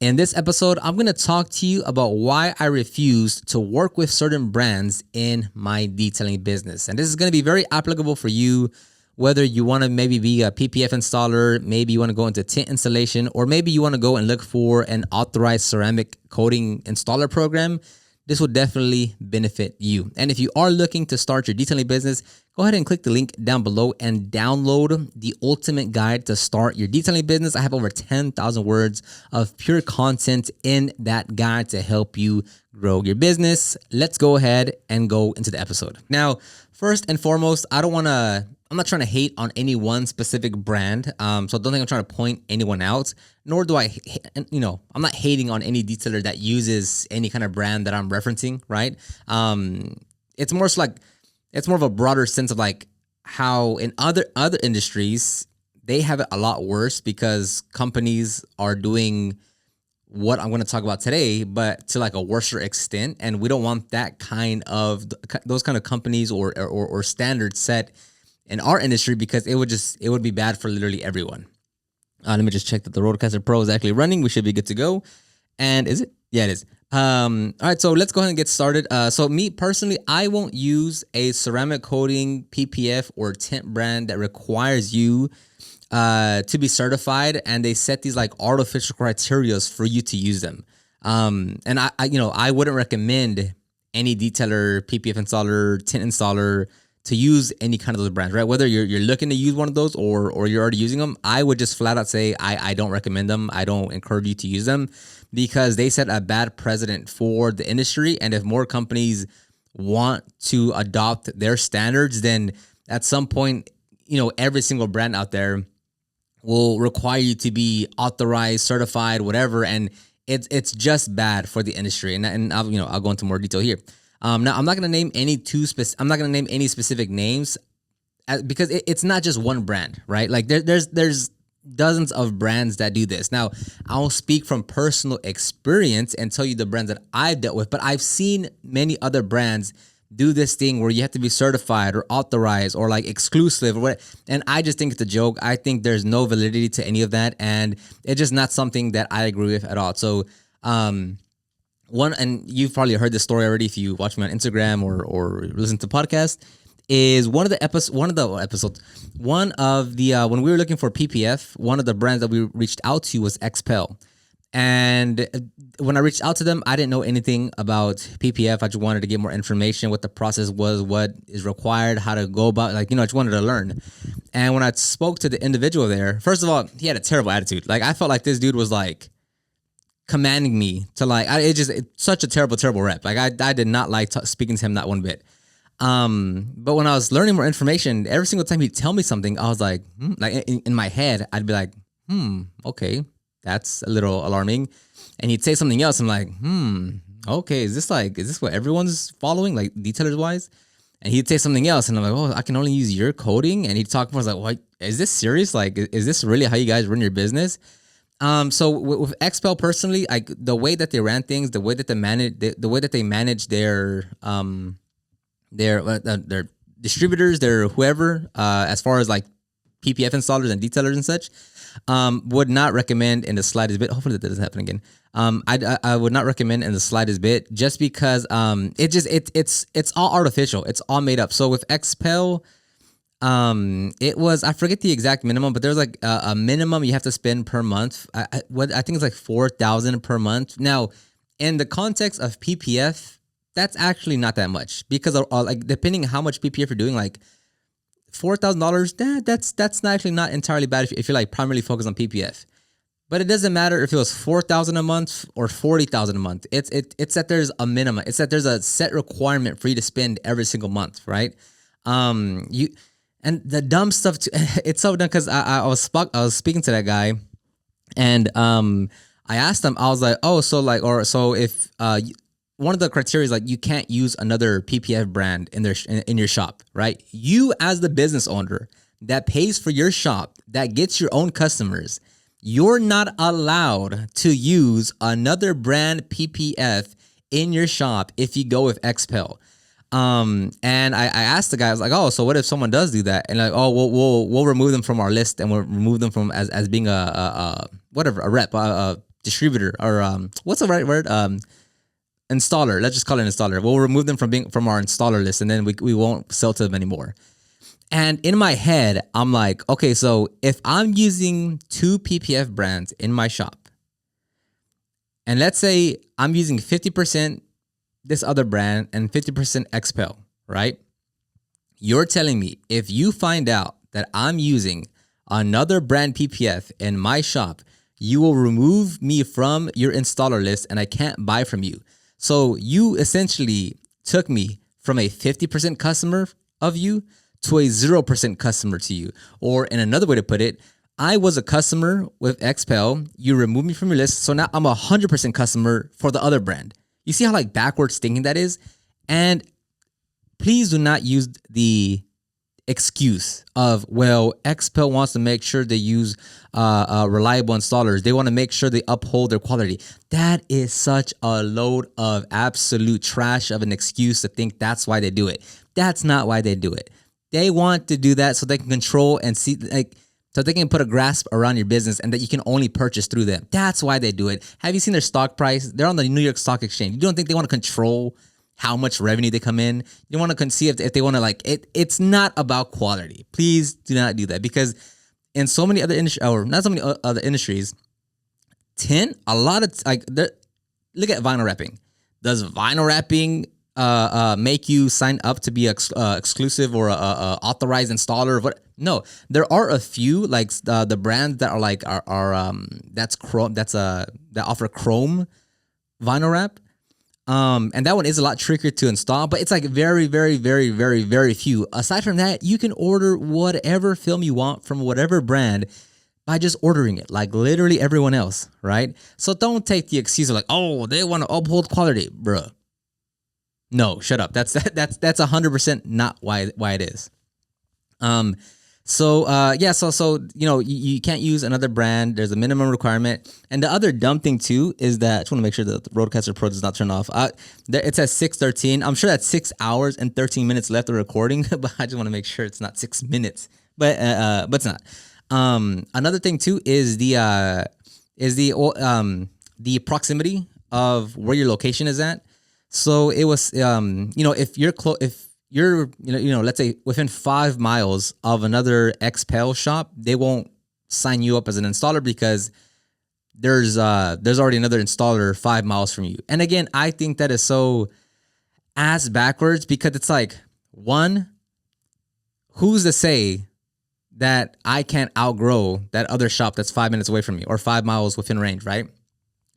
In this episode, I'm going to talk to you about why I refused to work with certain brands in my detailing business. And this is going to be very applicable for you, whether you want to maybe be a PPF installer, maybe you want to go into tint installation, or maybe you want to go and look for an authorized ceramic coating installer program. This will definitely benefit you. And if you are looking to start your detailing business, go ahead and click the link down below and download the ultimate guide to start your detailing business. I have over 10,000 words of pure content in that guide to help you grow your business. Let's go ahead and go into the episode. Now, first and foremost, I'm not trying to hate on any one specific brand. So don't think I'm trying to point anyone out, nor do I'm not hating on any detailer that uses any kind of brand that I'm referencing, right? It's more of a broader sense of like how in other industries, they have it a lot worse because companies are doing what I'm going to talk about today, but to like a worser extent. And we don't want that those kind of companies or standards set in our industry because it would be bad for literally everyone. Let me just check that the Rodecaster Pro is actually running. We should be good to go. And is it? Yeah, it is. All right, so let's go ahead and get started. So me personally, I won't use a ceramic coating, PPF, or tint brand that requires you to be certified, and they set these like artificial criterias for you to use them. And I wouldn't recommend any detailer, PPF installer, tint installer to use any kind of those brands, right? Whether you're looking to use one of those or you're already using them, I would just flat out say I don't recommend them. I don't encourage you to use them because they set a bad precedent for the industry. And if more companies want to adopt their standards, then at some point, every single brand out there will require you to be authorized, certified, whatever, and it's just bad for the industry. And I'll go into more detail here. Now I'm not gonna name any specific names because it's not just one brand, right? Like there's dozens of brands that do this. Now I'll speak from personal experience and tell you the brands that I've dealt with, but I've seen many other brands do this thing where you have to be certified or authorized or like exclusive or what. And I just think it's a joke. I think there's no validity to any of that, and it's just not something that I agree with at all. So and you've probably heard this story already if you watch me on Instagram or listen to podcasts, is when we were looking for PPF, one of the brands that we reached out to was Expel. And when I reached out to them, I didn't know anything about PPF. I just wanted to get more information, what the process was, what is required, how to go about, I just wanted to learn. And when I spoke to the individual there, first of all, he had a terrible attitude. Like I felt like this dude was like commanding me to it's such a terrible rep. Like I did not like speaking to him not one bit. But when I was learning more information, every single time he'd tell me something, I was like, like in my head, I'd be like, okay, that's a little alarming. And he'd say something else. I'm like, okay, is this what everyone's following, like detailers wise? And he'd say something else, and I'm like, oh, I can only use your coding. And he'd talk more. I was like, what? Is this serious? Like, is this really how you guys run your business? So with Expel personally, like the way that they ran things, the way that they manage their distributors, their whoever, as far as like PPF installers and detailers and such, would not recommend in the slightest bit. Hopefully that doesn't happen again. I would not recommend in the slightest bit just because it's all artificial. It's all made up. So with Expel, it was, I forget the exact minimum, but there's like a minimum you have to spend per month. I think it's like $4,000 per month. Now, in the context of PPF, that's actually not that much because like depending how much PPF you're doing, like $4,000, that's actually not entirely bad if you're like primarily focused on PPF. But it doesn't matter if it was $4,000 a month or $40,000 a month. It's that there's a minimum. It's that there's a set requirement for you to spend every single month, right? And the dumb stuff too, it's so dumb because I was speaking to that guy, and I asked him, I was like, oh, so if one of the criteria is like you can't use another PPF brand in your shop, right? You as the business owner that pays for your shop, that gets your own customers, you're not allowed to use another brand PPF in your shop if you go with Expel. And I asked the guy, I was like, oh, so what if someone does do that? And like, oh, we'll remove them from our list, and we'll remove them from as being a rep, distributor or what's the right word? Installer. Let's just call it an installer. We'll remove them from our installer list, and then we won't sell to them anymore. And in my head, I'm like, okay, so if I'm using 2 PPF brands in my shop, and let's say I'm using 50% this other brand and 50% Expel, right? You're telling me if you find out that I'm using another brand PPF in my shop, you will remove me from your installer list and I can't buy from you. So you essentially took me from a 50% customer of you to a 0% customer to you. Or in another way to put it, I was a customer with Expel. You removed me from your list. So now I'm a 100% customer for the other brand. You see how like backwards thinking that is? And please do not use the excuse of, well, Expel wants to make sure they use reliable installers. They want to make sure they uphold their quality. That is such a load of absolute trash of an excuse to think that's why they do it. That's not why they do it. They want to do that so they can control and see, like, so they can put a grasp around your business and that you can only purchase through them. That's why they do it. Have you seen their stock price? They're on the New York Stock Exchange. You don't think they want to control how much revenue they come in? You want to see if they want to like it. It's not about quality. Please do not do that, because in so many other industries, or not so many other industries, tint, a lot of like, look at vinyl wrapping. Does vinyl wrapping make you sign up to be exclusive or authorized installer? What? No, there are a few like the brands that are like that's chrome, that offer chrome vinyl wrap. And that one is a lot trickier to install, but it's like very, very, very, very, very few. Aside from that, you can order whatever film you want from whatever brand by just ordering it, like literally everyone else, right? So don't take the excuse of like, oh, they want to uphold quality, bruh. No, shut up. That's 100% not why it is. So you know, you can't use another brand. There's a minimum requirement. And the other dumb thing too is that I just want to make sure that the Rodecaster Pro does not turn off. It says 6:13. I'm sure that's 6 hours and 13 minutes left of recording, but I just want to make sure it's not 6 minutes. But it's not. Another thing too is the proximity of where your location is at. So it was, you know, if you're let's say within 5 miles of another Expel shop, they won't sign you up as an installer because there's already another installer 5 miles from you. And again, I think that is so ass backwards, because it's like, one, who's to say that I can't outgrow that other shop that's 5 minutes away from me or 5 miles within range, right?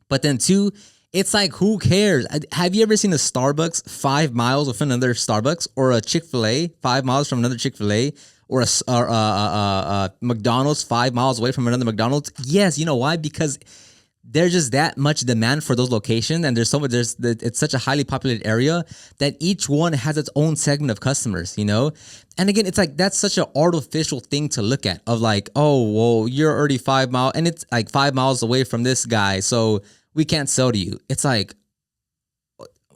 But then two, it's like, who cares? Have you ever seen a Starbucks 5 miles within another Starbucks, or a Chick-fil-A 5 miles from another Chick-fil-A, or a McDonald's 5 miles away from another McDonald's? Yes, you know why? Because there's just that much demand for those locations, and it's such a highly populated area that each one has its own segment of customers, you know? And again, it's like, that's such an artificial thing to look at, of like, oh, well, you're already 5 miles, and it's like 5 miles away from this guy, so we can't sell to you. It's like,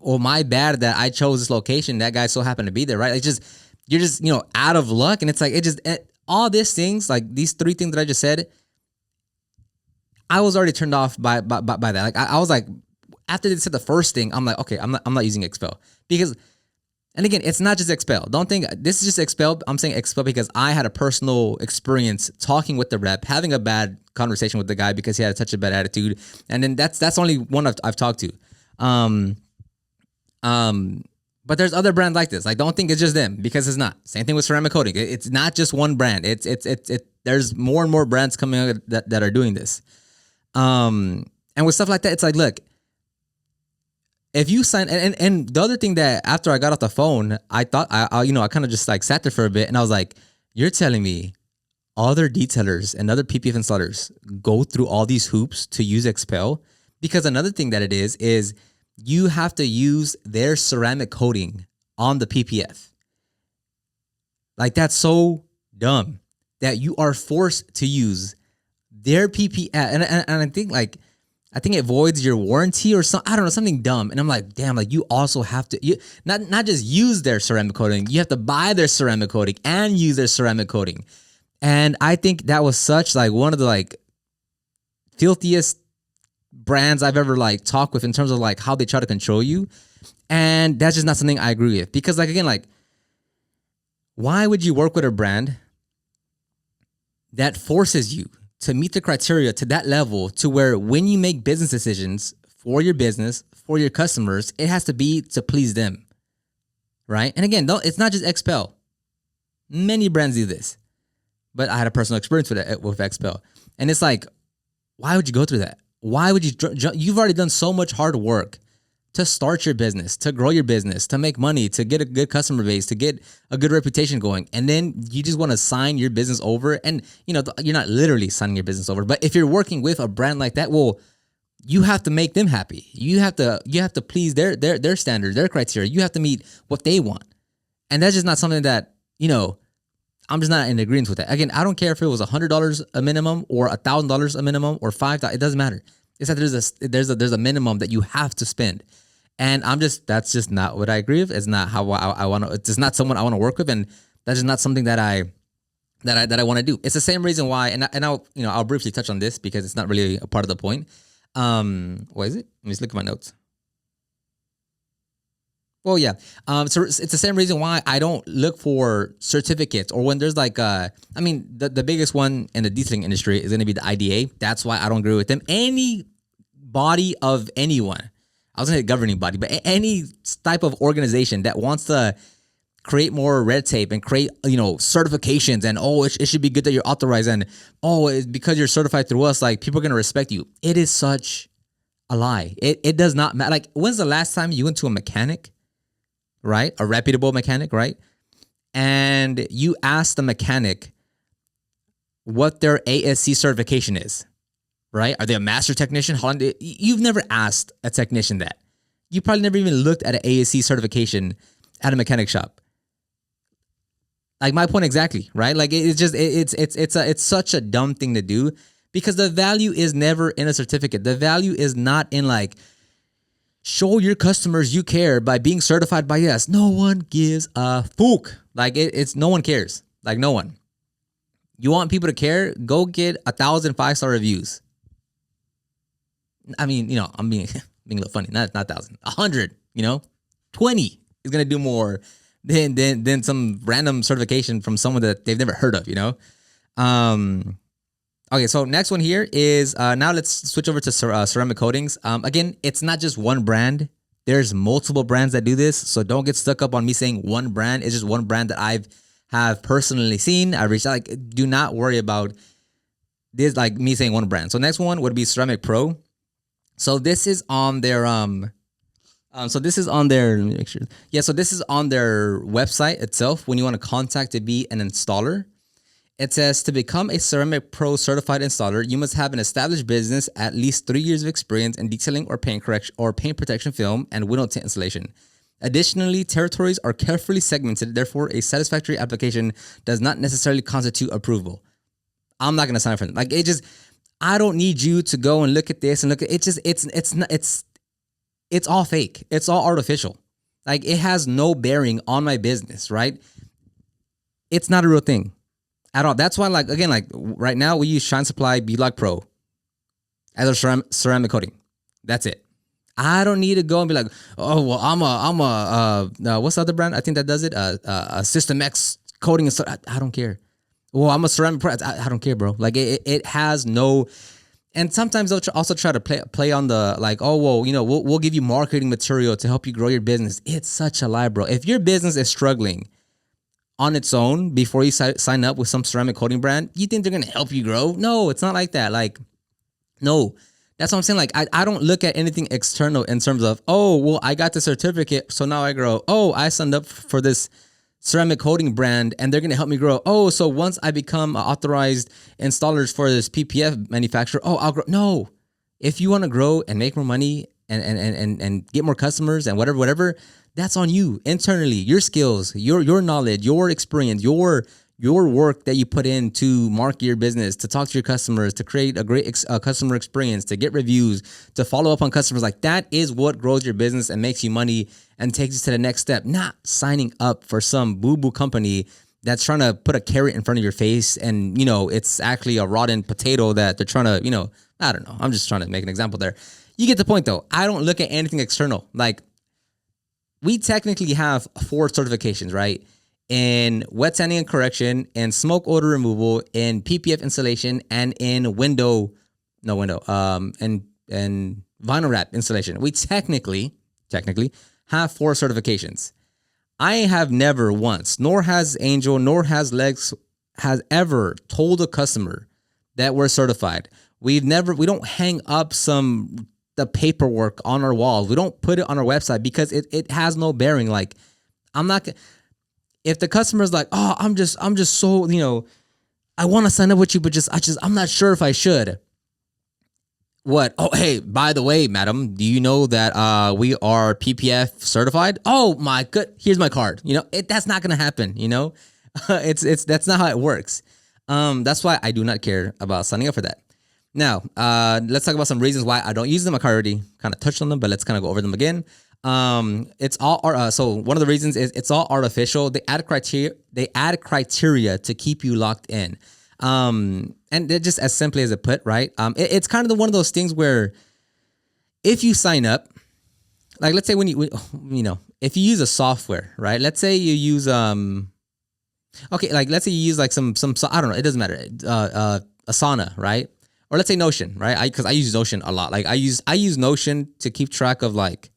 well, my bad that I chose this location. That guy so happened to be there, right? It's just, you're just, you know, out of luck. And it's like, all these things, like these 3 things that I just said, I was already turned off by that. Like I was like, after they said the first thing, I'm like, okay, I'm not using Expel, because, and again, it's not just Expel. Don't think this is just Expel. I'm saying Expel because I had a personal experience talking with the rep, having a bad conversation with the guy because he had such a bad attitude. And then that's only one I've talked to. But there's other brands like this. Like, don't think it's just them, because it's not. Same thing with ceramic coating. It's not just one brand. There's more and more brands coming out that are doing this. And with stuff like that, it's like, look, if you sign, and the other thing that after I got off the phone, I thought I kind of just like sat there for a bit, and I was like, you're telling me other detailers and other PPF installers go through all these hoops to use Expel? Because another thing that it is you have to use their ceramic coating on the PPF. Like, that's so dumb that you are forced to use their PPF, and I think it voids your warranty or something. I don't know, something dumb. And I'm like, damn, like, you also have to not just use their ceramic coating, you have to buy their ceramic coating and use their ceramic coating. And I think that was such like one of the like filthiest brands I've ever like talked with in terms of like how they try to control you. And that's just not something I agree with. Because like, again, like, why would you work with a brand that forces you to meet the criteria to that level to where when you make business decisions for your business, for your customers, it has to be to please them, right? And again, it's not just XPEL. Many brands do this, but I had a personal experience with XPEL. And it's like, why would you go through that? Why would you? You've already done so much hard work to start your business, to grow your business, to make money, to get a good customer base, to get a good reputation going. And then you just want to sign your business over. And, you know, you're not literally signing your business over, but if you're working with a brand like that, well, you have to make them happy. You have to please their standards, their criteria. You have to meet what they want. And that's just not something that, you know, I'm just not in agreement with that. Again, I don't care if it was $100 a minimum or $1,000 a minimum or $5,000. It doesn't matter. It's that there's a minimum that you have to spend. And that's just not what I agree with. It's not how I want to. It's not someone I want to work with, and that's just not something that I want to do. It's the same reason why, and I'll briefly touch on this because it's not really a part of the point. What is it? Let me just look at my notes. Well, yeah. So it's the same reason why I don't look for certificates or when there's like, the biggest one in the detailing industry is going to be the IDA. That's why I don't agree with them. Any body of anyone, I was going to say governing body, but any type of organization that wants to create more red tape and create, certifications and, it should be good that you're authorized and, it's because you're certified through us, like people are going to respect you. It is such a lie. It does not matter. Like, when's the last time you went to a mechanic? Right? A reputable mechanic, right? And you ask the mechanic what their ASC certification is, right? Are they a master technician? You've never asked a technician that. You probably never even looked at an ASC certification at a mechanic shop. Like my point exactly, right? Like it's such a dumb thing to do because the value is never in a certificate. The value is not in like, show your customers you care by being certified by us. No one gives a fuck. Like it's no one cares. Like no one. You want people to care? Go get 1,000 5-star reviews. I mean, I'm being a little funny. Not 1,000. 100. 20 is gonna do more than some random certification from someone that they've never heard of. Okay, so next one here is, now let's switch over to ceramic coatings. Again, it's not just one brand. There's multiple brands that do this, so don't get stuck up on me saying one brand. It's just one brand that I have personally seen. I reached out, like, do not worry about this, like me saying one brand. So next one would be Ceramic Pro. So this is on their, let me make sure. Yeah, so this is on their website itself when you want to contact to be an installer. It says, to become a Ceramic Pro certified installer, you must have an established business, at least 3 years of experience in detailing or paint correction or paint protection film and window tint installation. Additionally, territories are carefully segmented. Therefore, a satisfactory application does not necessarily constitute approval. I'm not going to sign for it. Like, I don't need you to go and look at this and look at it. It's all fake. It's all artificial. Like, it has no bearing on my business, right? It's not a real thing at all. That's why, like, again, like right now we use Shine Supply Beadlock Pro as a ceramic coating. That's it. I don't need to go and be like, oh, well, I'm a what's the other brand? I think that does it. A System X coating and stuff. I don't care. Well, I'm a ceramic pro. I don't care, bro. Like it has no. And sometimes they'll also try to play on the like, oh, well, we'll give you marketing material to help you grow your business. It's such a lie, bro. If your business is struggling on its own before you sign up with some ceramic coating brand, you think they're going to help you grow? No, it's not like that. Like, no, that's what I'm saying. Like, I don't look at anything external in terms of, oh, well, I got the certificate, so now I grow. Oh, I signed up for this ceramic coating brand and they're going to help me grow. Oh, so once I become authorized installers for this PPF manufacturer, oh, I'll grow. No, if you want to grow and make more money and get more customers and whatever, that's on you internally. Your skills, your knowledge, your experience, your work that you put in to market your business, to talk to your customers, to create a great customer experience, to get reviews, to follow up on customers. Like, that is what grows your business and makes you money and takes you to the next step. Not signing up for some boo-boo company that's trying to put a carrot in front of your face, and it's actually a rotten potato that they're trying to, I don't know. I'm just trying to make an example there. You get the point though. I don't look at anything external. Like, we technically have 4 certifications, right? In wet sanding and correction, in smoke odor removal, in PPF installation, and in and vinyl wrap installation. We technically have 4 certifications. I have never once, nor has Angel, nor has Lex, has ever told a customer that we're certified. We don't hang up the paperwork on our walls. We don't put it on our website because it has no bearing. Like, I'm not, if the customer's like, oh, I'm just so, I want to sign up with you, but I'm not sure if I should. What? Oh, hey, by the way, madam, do you know that we are PPF certified? Oh my good, here's my card. That's not gonna happen. That's not how it works. That's why I do not care about signing up for that. Now, let's talk about some reasons why I don't use them. I already kind of touched on them, but let's kind of go over them again. It's all so one of the reasons is it's all artificial. They add criteria to keep you locked in. And they're just as simply as it put, right? It's kind of one of those things where if you sign up, like let's say when if you use a software, right? Let's say you use okay, like let's say you use like some I don't know, it doesn't matter, Asana, right? Or let's say Notion, right? Because I use Notion a lot. Like I use Notion to keep track of like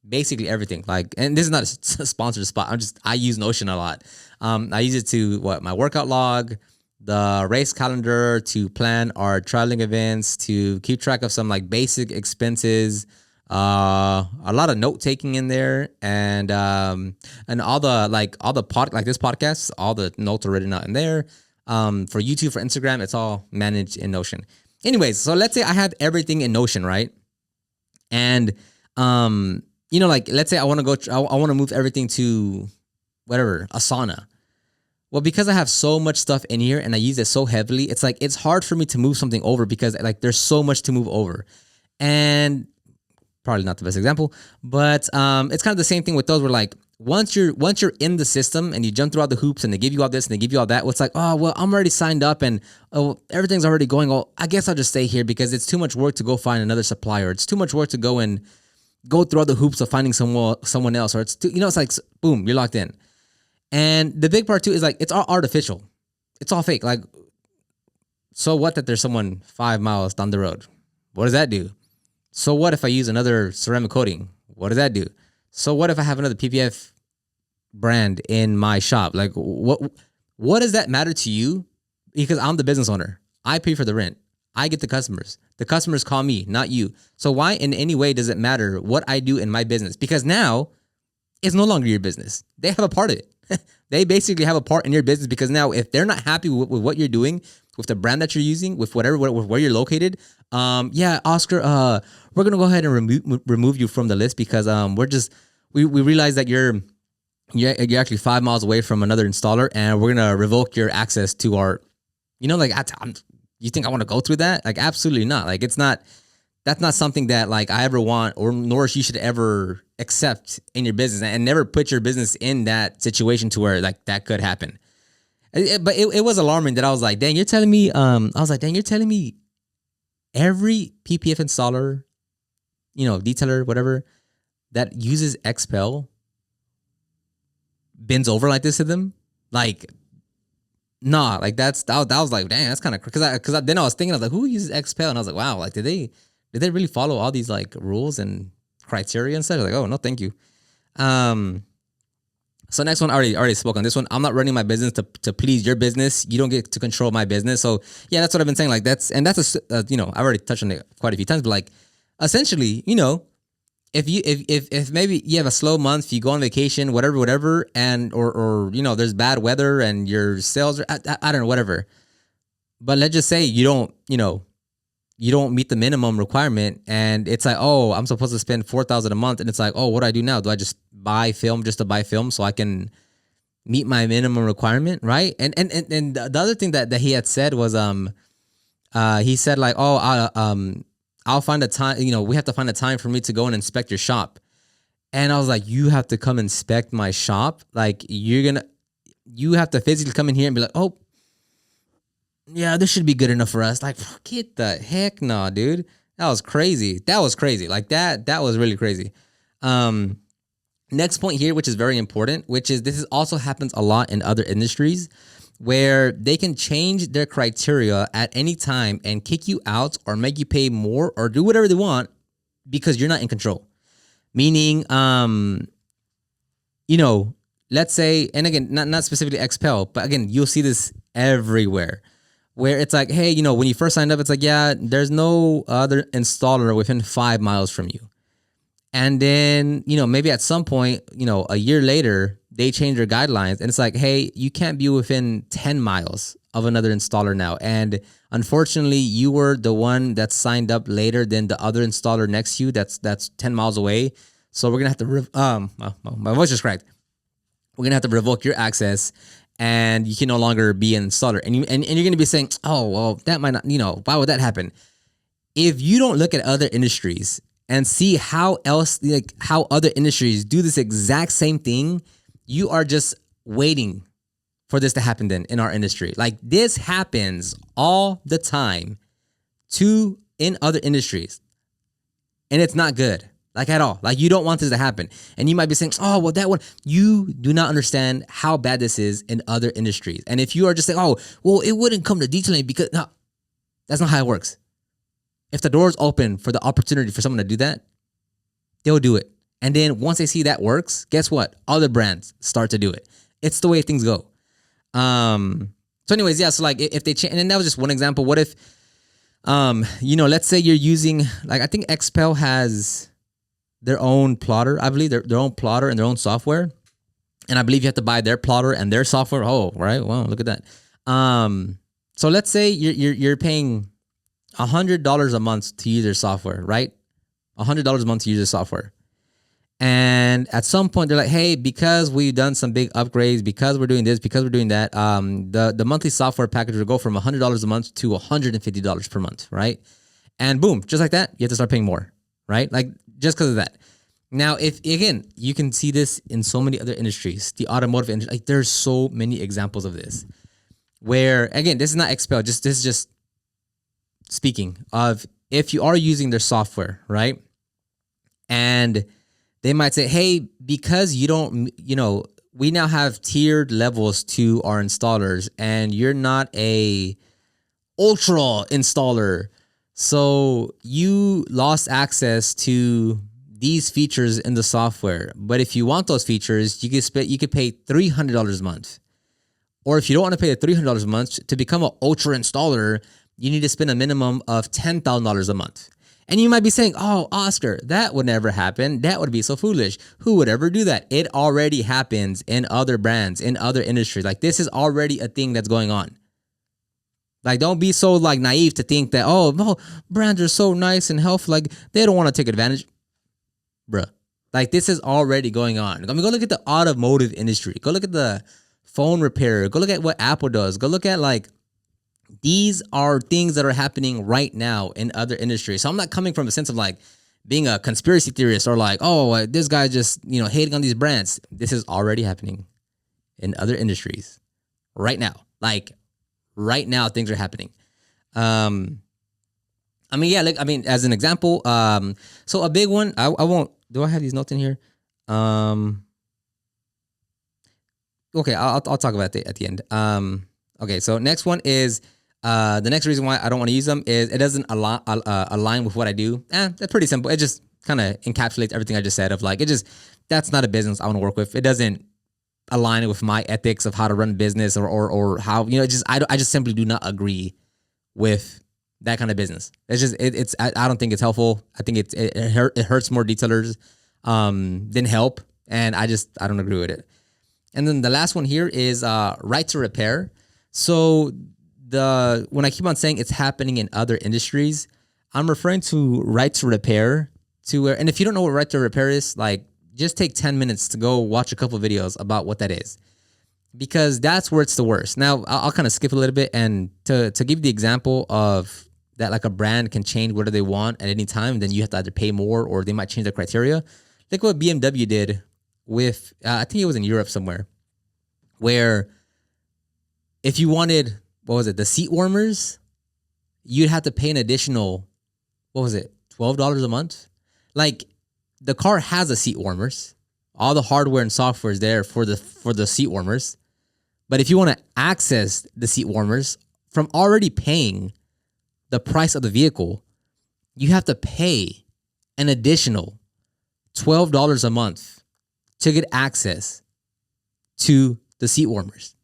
basically everything. Like, and this is not a sponsored spot. I use Notion a lot. I use it to my workout log, the race calendar, to plan our traveling events, to keep track of some like basic expenses, a lot of note taking in there, and all the this podcast, all the notes are written out in there. For YouTube, for Instagram, it's all managed in Notion. Anyways, so let's say I have everything in Notion, right? And like let's say I want to move everything to whatever, Asana. Well, because I have so much stuff in here and I use it so heavily, it's like it's hard for me to move something over because like there's so much to move over. And probably not the best example, but it's kind of the same thing with those where like once you're in the system and you jump through all the hoops and they give you all this and they give you all that, well, it's like, oh, well, I'm already signed up and everything's already going. Oh, I guess I'll just stay here because it's too much work to go find another supplier. It's too much work to go through all the hoops of finding someone else, or it's it's like, boom, you're locked in. And the big part too is like, it's all artificial. It's all fake. Like, so what that there's someone 5 miles down the road? What does that do? So what if I use another ceramic coating? What does that do? So what if I have another PPF brand in my shop? Like, what does that matter to you? Because I'm the business owner. I pay for the rent. I get the customers. The customers call me, not you. So why in any way does it matter what I do in my business? Because now it's no longer your business. They have a part of it. They basically have a part in your business because now if they're not happy with what you're doing, with the brand that you're using, with whatever, with where you're located, yeah, Oscar, we're gonna go ahead and remove you from the list because we realize that you're actually 5 miles away from another installer, and we're gonna revoke your access to our, like you think I want to go through that? Like, absolutely not. Like, that's not something that like I ever want, or nor you should ever accept in your business, and never put your business in that situation to where like that could happen. But it was alarming that I was like, dang, you're telling me, every PPF installer, detailer, whatever, that uses XPEL bends over like this to them? Like, nah, like that was like, dang, that's kind of, because then I was thinking, I was like, who uses XPEL? And I was like, wow, like did they really follow all these like rules and criteria and stuff? I was like, oh no, thank you. So next one, I already spoke on this one. I'm not running my business to please your business. You don't get to control my business. So yeah, that's what I've been saying. Like that's I've already touched on it quite a few times, but like essentially, if maybe you have a slow month, you go on vacation, whatever, and or there's bad weather and your sales are, I don't know, whatever. But let's just say you don't meet the minimum requirement, and it's like, oh, I'm supposed to spend $4,000 a month, and it's like, oh, what do I do now? Do I just buy film just to buy film so I can meet my minimum requirement, right? And the other thing that he had said was he said like, oh, I'll find a time, we have to find a time for me to go and inspect your shop. And I was like, you have to come inspect my shop? Like, you're gonna, you have to physically come in here and be like, oh, yeah, this should be good enough for us. Like, get the heck no, dude. That was crazy. That was crazy. Like that was really crazy. Next point here, which is very important, which is this is also happens a lot in other industries where they can change their criteria at any time and kick you out or make you pay more or do whatever they want because you're not in control. Meaning, you know, let's say, and again, not specifically XPEL, but again, you'll see this everywhere where it's like, hey, you know, when you first signed up, it's like, yeah, there's no other installer within 5 miles from you. And then, you know, maybe at some point, you know, a year later, they change their guidelines and it's like, hey, you can't be within 10 miles of another installer now. And unfortunately, you were the one that signed up later than the other installer next to you that's 10 miles away. So we're going to have to, my voice just cracked. We're going to have to revoke your access and you can no longer be an installer. And, and you're going to be saying, oh, well, that might not, you know, why would that happen? If you don't look at other industries and see how else, like how other industries do this exact same thing, you are just waiting for this to happen then in our industry. Like this happens all the time in other industries. And it's not good, like at all. Like you don't want this to happen. And you might be saying, oh, well, that one, you do not understand how bad this is in other industries. And if you are just saying, oh, well, it wouldn't come to detailing because, no, that's not how it works. If the door is open for the opportunity for someone to do that, they'll do it. And then once they see that works, guess what? Other brands start to do it. It's the way things go. So anyways, yeah, so like if they change, and then that was just one example. What if, you know, let's say you're using, like I think XPEL has their own plotter, I believe their own plotter and their own software. And I believe you have to buy their plotter and their software. Oh, right. Wow, look at that. So let's say you're paying $100 a month to use their software, right? $100 a month to use their software. And at some point they're like, hey, because we've done some big upgrades, because we're doing this, because we're doing that, the monthly software package will go from $100 a month to $150 per month, right? And boom, just like that, you have to start paying more, right? Like just because of that. Now, if again, you can see this in so many other industries, the automotive industry, like there's so many examples of this where, again, this is not XPEL, this is just speaking of if you are using their software, right? And they might say, hey, because you don't, you know, we now have tiered levels to our installers and you're not a ultra installer. So you lost access to these features in the software. But if you want those features, you could pay $300 a month. Or if you don't want to pay the $300 a month, to become an ultra installer, you need to spend a minimum of $10,000 a month. And you might be saying, oh, Oscar, that would never happen. That would be so foolish. Who would ever do that? It already happens in other brands, in other industries. Like this is already a thing that's going on. Like don't be so like naive to think that, oh, no, brands are so nice and helpful. Like they don't want to take advantage. Bruh. Like this is already going on. I mean, go look at the automotive industry. Go look at the phone repair. Go look at what Apple does. Go look at like, these are things that are happening right now in other industries. So I'm not coming from a sense of like being a conspiracy theorist or like, oh, this guy just, you know, hating on these brands. This is already happening in other industries right now. Like right now, things are happening. I mean, yeah, like, I mean, as an example, so a big one, I won't, do I have these notes in here? Okay, I'll talk about it at the end. Okay, so next one is, the next reason why I don't want to use them is it doesn't align with what I do. That's pretty simple. It just kind of encapsulates everything I just said of like, that's not a business I want to work with. It doesn't align with my ethics of how to run business or how, you know, I just simply do not agree with that kind of business. It's I don't think it's helpful. I think it hurts more detailers than help. And I don't agree with it. And then the last one here is right to repair. So when I keep on saying it's happening in other industries, I'm referring to right to repair and if you don't know what right to repair is, like just take 10 minutes to go watch a couple of videos about what that is, because that's where it's the worst. Now I'll kind of skip a little bit and to give the example of that, like a brand can change whatever they want at any time. Then you have to either pay more or they might change their criteria. Like what BMW did with, I think it was in Europe somewhere, where If you wanted, what was it, the seat warmers, you'd have to pay an additional, what was it, $12 a month? Like, the car has the seat warmers. All the hardware and software is there for the seat warmers. But if you want to access the seat warmers from already paying the price of the vehicle, you have to pay an additional $12 a month to get access to the seat warmers.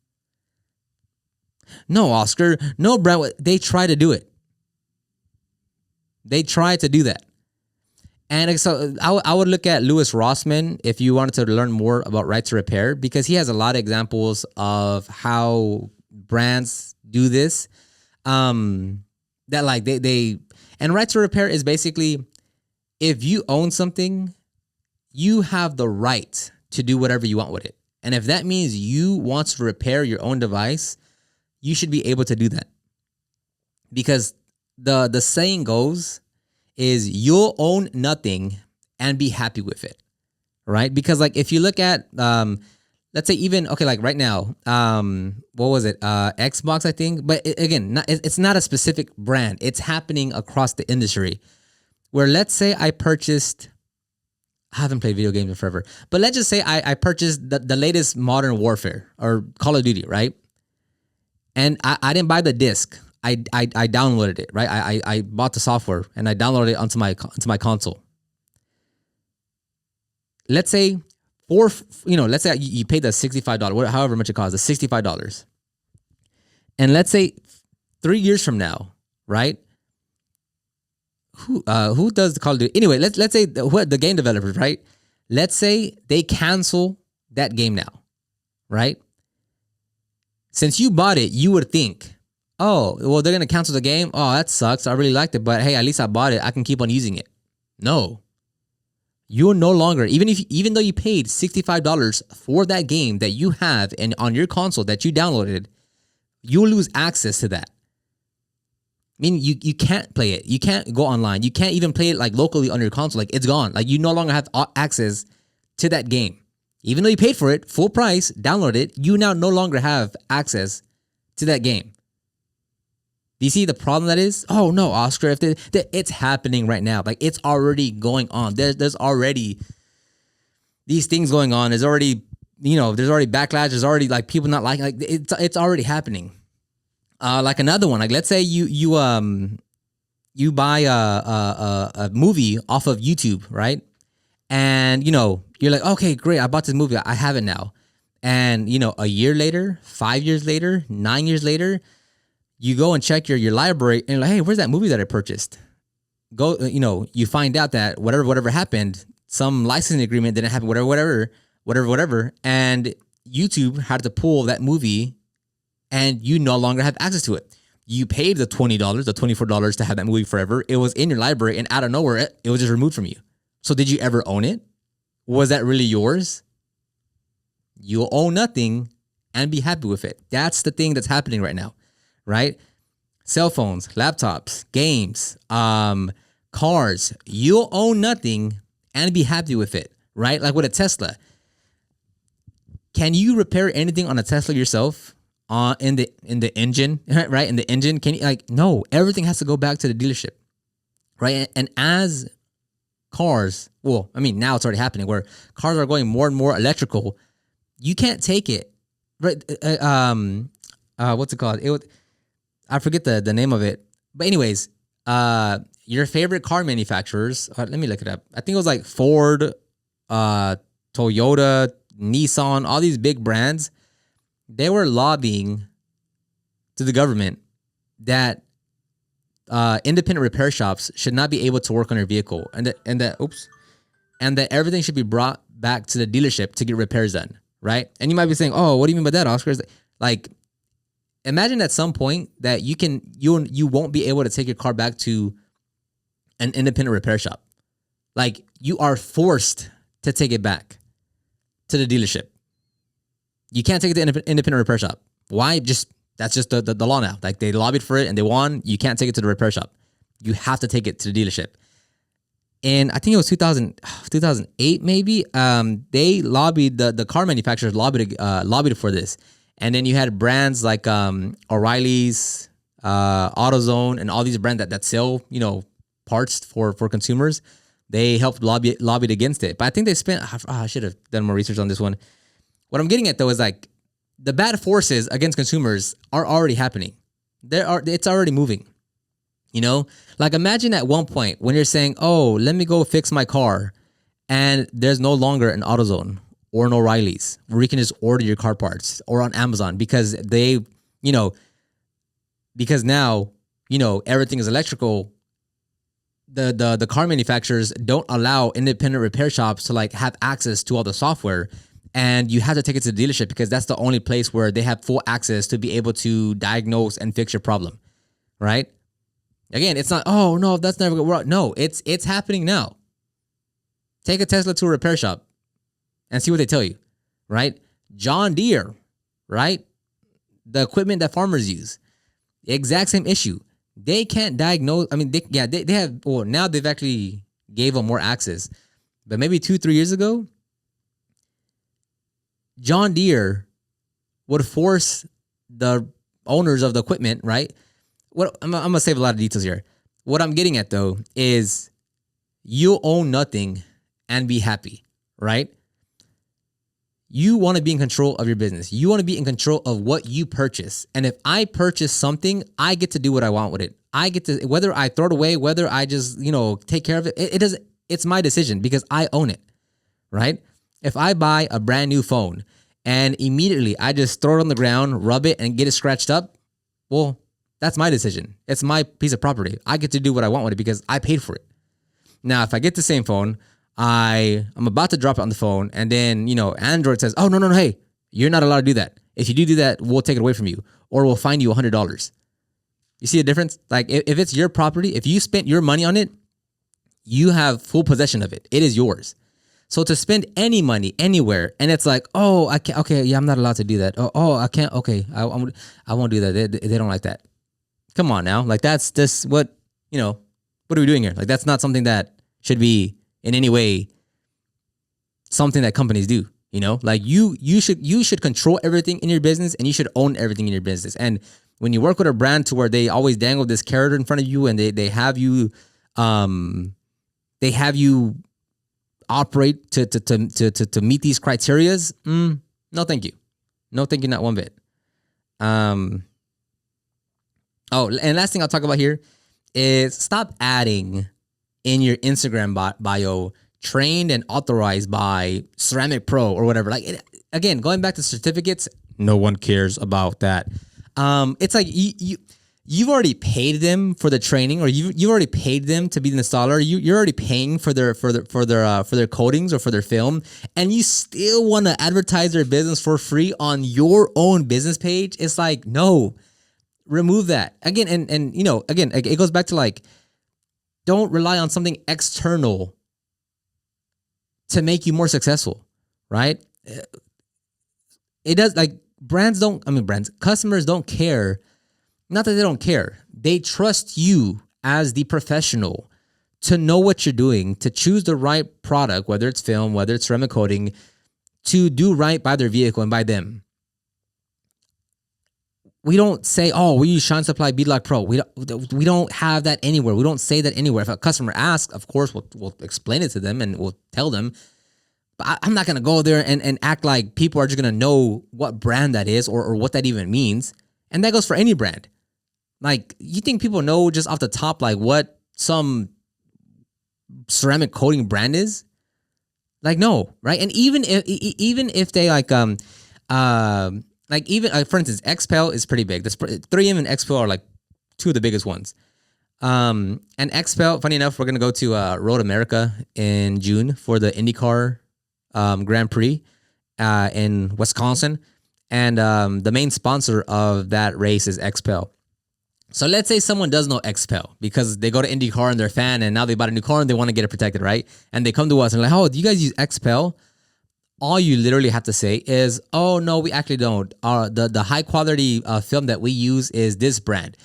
No, Oscar, no, Brad, they try to do it. They try to do that. And so I would look at Louis Rossman if you wanted to learn more about right to repair, because he has a lot of examples of how brands do this. That like they and right to repair is basically, if you own something, you have the right to do whatever you want with it. And if that means you want to repair your own device, you should be able to do that. Because the saying goes is, you'll own nothing and be happy with it, right? Because like if you look at let's say even, okay, like right now, what was it, Xbox, I think, but it's not a specific brand. It's happening across the industry, where let's say I haven't played video games in forever, but let's just say I purchased the latest Modern Warfare or Call of Duty, right? And I didn't buy the disc. I downloaded it, right? I bought the software and I downloaded it onto my console. Let's say let's say you paid the $65, however much it costs, the $65. And let's say 3 years from now, right? Who does the Call of Duty? Anyway, let's say the game developers, right? Let's say they cancel that game now, right? Since you bought it, you would think, oh, well, they're going to cancel the game. Oh, that sucks. I really liked it, but hey, at least I bought it. I can keep on using it. No. You're no longer, even though you paid $65 for that game that you have and on your console that you downloaded, you'll lose access to that. I mean, you can't play it. You can't go online. You can't even play it like locally on your console. Like, it's gone. Like, you no longer have access to that game. Even though you paid for it, full price, download it, you now no longer have access to that game. Do you see the problem that is? Oh no, Oscar, it's happening right now. Like, it's already going on. There's already these things going on. There's already, there's already backlash. There's already like people not liking, like it's already happening. Like another one, like let's say you buy a movie off of YouTube, right? And you're like, okay, great, I bought this movie, I have it now. And a year later, 5 years later, 9 years later, you go and check your library and you're like, hey, where's that movie that I purchased? Go, you find out that whatever happened, some licensing agreement didn't happen, whatever, and YouTube had to pull that movie, and you no longer have access to it. You paid the $20, the $24 to have that movie forever. It was in your library, and out of nowhere, it was just removed from you. So did you ever own it? Was that really yours? You'll own nothing and be happy with it. That's the thing that's happening right now, right? Cell phones, laptops, games, cars. You'll own nothing and be happy with it, right? Like with a Tesla. Can you repair anything on a Tesla yourself? In the engine, right? In the engine, can you no? Everything has to go back to the dealership, right? And as cars, well, I mean, now it's already happening where cars are going more and more electrical. You can't take it, right? What's it called? I forget the name of it. But anyways, your favorite car manufacturers. Let me look it up. I think it was like Ford, Toyota, Nissan, all these big brands. They were lobbying to the government that independent repair shops should not be able to work on your vehicle, and that everything should be brought back to the dealership to get repairs done, right? And you might be saying, "Oh, what do you mean by that, Oscar?" Like, imagine at some point that you won't be able to take your car back to an independent repair shop. Like, you are forced to take it back to the dealership. You can't take it to an independent repair shop. Why? That's just the law now. Like, they lobbied for it and they won. You can't take it to the repair shop. You have to take it to the dealership. And I think it was 2008 maybe. They lobbied, the car manufacturers lobbied for this. And then you had brands like O'Reilly's, AutoZone, and all these brands that sell, parts for consumers. They helped lobbied against it. But I think they spent, I should have done more research on this one. What I'm getting at though is like the bad forces against consumers are already happening. It's already moving. Like imagine at one point when you're saying, oh, let me go fix my car, and there's no longer an AutoZone or an O'Reilly's where you can just order your car parts, or on Amazon, because because now, everything is electrical. The car manufacturers don't allow independent repair shops to like have access to all the software, and you have to take it to the dealership because that's the only place where they have full access to be able to diagnose and fix your problem, right? Again, it's not, oh no, that's never going to work. No, it's happening now. Take a Tesla to a repair shop and see what they tell you, right? John Deere, right? The equipment that farmers use, exact same issue. They can't diagnose. I mean, they have, well, now they've actually gave them more access, but maybe 2-3 years ago, John Deere would force the owners of the equipment, right? What I'm gonna save a lot of details here. What I'm getting at though is you own nothing and be happy, right? You want to be in control of your business. You want to be in control of what you purchase. And if I purchase something, I get to do what I want with it. I get to, whether I throw it away, whether I just, take care of it, it doesn't, it's my decision because I own it, right? If I buy a brand new phone and immediately I just throw it on the ground, rub it, and get it scratched up, well, that's my decision. It's my piece of property. I get to do what I want with it because I paid for it. Now, if I get the same phone, I'm about to drop it on the phone, and then, Android says, oh, no, hey, you're not allowed to do that. If you do that, we'll take it away from you, or we'll fine you $100. You see the difference? Like, if it's your property, if you spent your money on it, you have full possession of it. It is yours. So to spend any money anywhere, and it's like, oh, I can't, okay, yeah, I'm not allowed to do that. Oh, I can't, okay, I won't do that. They don't like that. Come on now. Like, that's just what are we doing here? Like, that's not something that should be in any way something that companies do. Like you should control everything in your business, and you should own everything in your business. And when you work with a brand to where they always dangle this carrot in front of you, and they have you operate to meet these criterias, no thank you. No thank you, not one bit. Oh, and last thing I'll talk about here is stop adding in your Instagram bio trained and authorized by Ceramic Pro or whatever. Like, again, going back to certificates, no one cares about that. It's like you've already paid them for the training, or you've already paid them to be the installer. You're already paying for their coatings or for their film, and you still want to advertise their business for free on your own business page. It's like, no, remove that. Again, and again, it goes back to like, don't rely on something external to make you more successful, right? It does, like, customers don't care. Not that they don't care. They trust you as the professional to know what you're doing, to choose the right product, whether it's film, whether it's ceramic coating, to do right by their vehicle and by them. We don't say, oh, we use Shine Supply Beadlock Pro. We don't have that anywhere. We don't say that anywhere. If a customer asks, of course, we'll explain it to them and we'll tell them. But I'm not going to go there and act like people are just going to know what brand that is or what that even means. And that goes for any brand. Like, you think people know just off the top, like, what some ceramic coating brand is? Like, no, right? And even if they for instance, XPEL is pretty big. This 3M and XPEL are like two of the biggest ones. And XPEL, funny enough, we're gonna go to Road America in June for the IndyCar Grand Prix in Wisconsin, and the main sponsor of that race is XPEL. So let's say someone does know XPEL because they go to IndyCar and they're a fan, and now they bought a new car and they want to get it protected, right? And they come to us and like, oh, do you guys use XPEL? All you literally have to say is, oh, no, we actually don't. The high quality film that we use is this brand.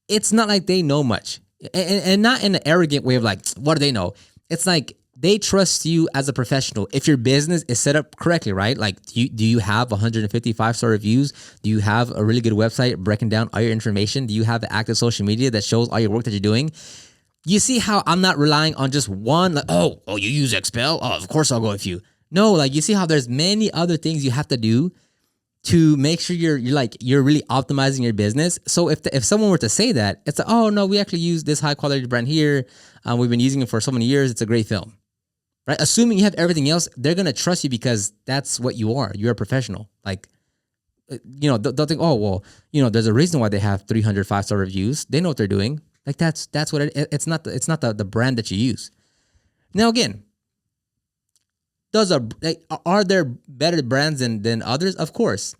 It's not like they know much. And not in an arrogant way of like, what do they know? It's like they trust you as a professional if your business is set up correctly, right? Like, do you have 155-star reviews? Do you have a really good website breaking down all your information? Do you have active social media that shows all your work that you're doing? You see how I'm not relying on just one, like, oh, you use Expel? Oh, of course I'll go with you. No, like, you see how there's many other things you have to do to make sure you're really optimizing your business. So if someone were to say that, it's like, oh no, we actually use this high quality brand here. We've been using it for so many years. It's a great film, right? Assuming you have everything else, they're gonna trust you because that's what you are. You're a professional. Like, they'll think, oh well, there's a reason why they have 300 5-star reviews. They know what they're doing. Like, that's what it's not the brand that you use. Now again, are there better brands than others? Of course,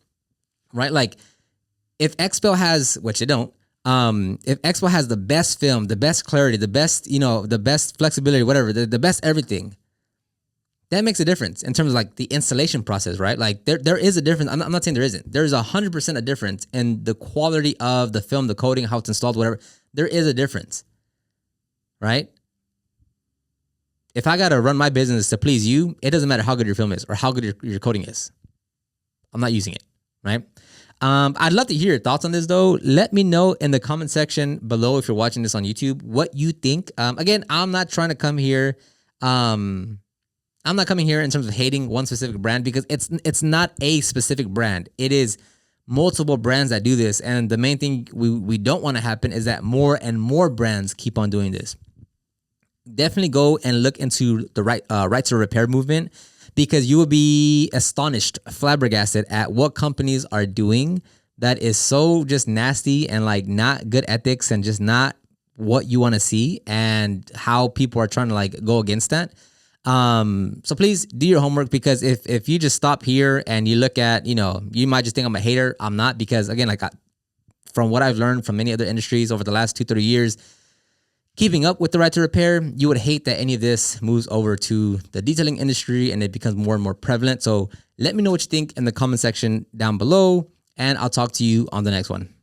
right? Like, if Expel has, which they don't, if Expel has the best film, the best clarity, the best, the best flexibility, whatever, the best everything, that makes a difference in terms of like the installation process, right? Like, there is a difference. I'm not saying there isn't. There's 100% a difference in the quality of the film, the coding, how it's installed, whatever. There is a difference, right? If I got to run my business to please you, it doesn't matter how good your film is or how good your coding is. I'm not using it, right? I'd love to hear your thoughts on this, though. Let me know in the comment section below if you're watching this on YouTube what you think. Again, I'm not trying to come here. I'm not coming here in terms of hating one specific brand, because it's not a specific brand. It is multiple brands that do this, and the main thing we don't want to happen is that more and more brands keep on doing this. Definitely go and look into the right to repair movement, because you will be astonished, flabbergasted at what companies are doing that is so just nasty and like not good ethics and just not what you want to see, and how people are trying to like go against that. So please do your homework, because if you just stop here and you look at, you might just think I'm a hater. I'm not, because again, like from what I've learned from many other industries over the last 2-3 years, keeping up with the right to repair, you would hate that any of this moves over to the detailing industry and it becomes more and more prevalent. So let me know what you think in the comment section down below, and I'll talk to you on the next one.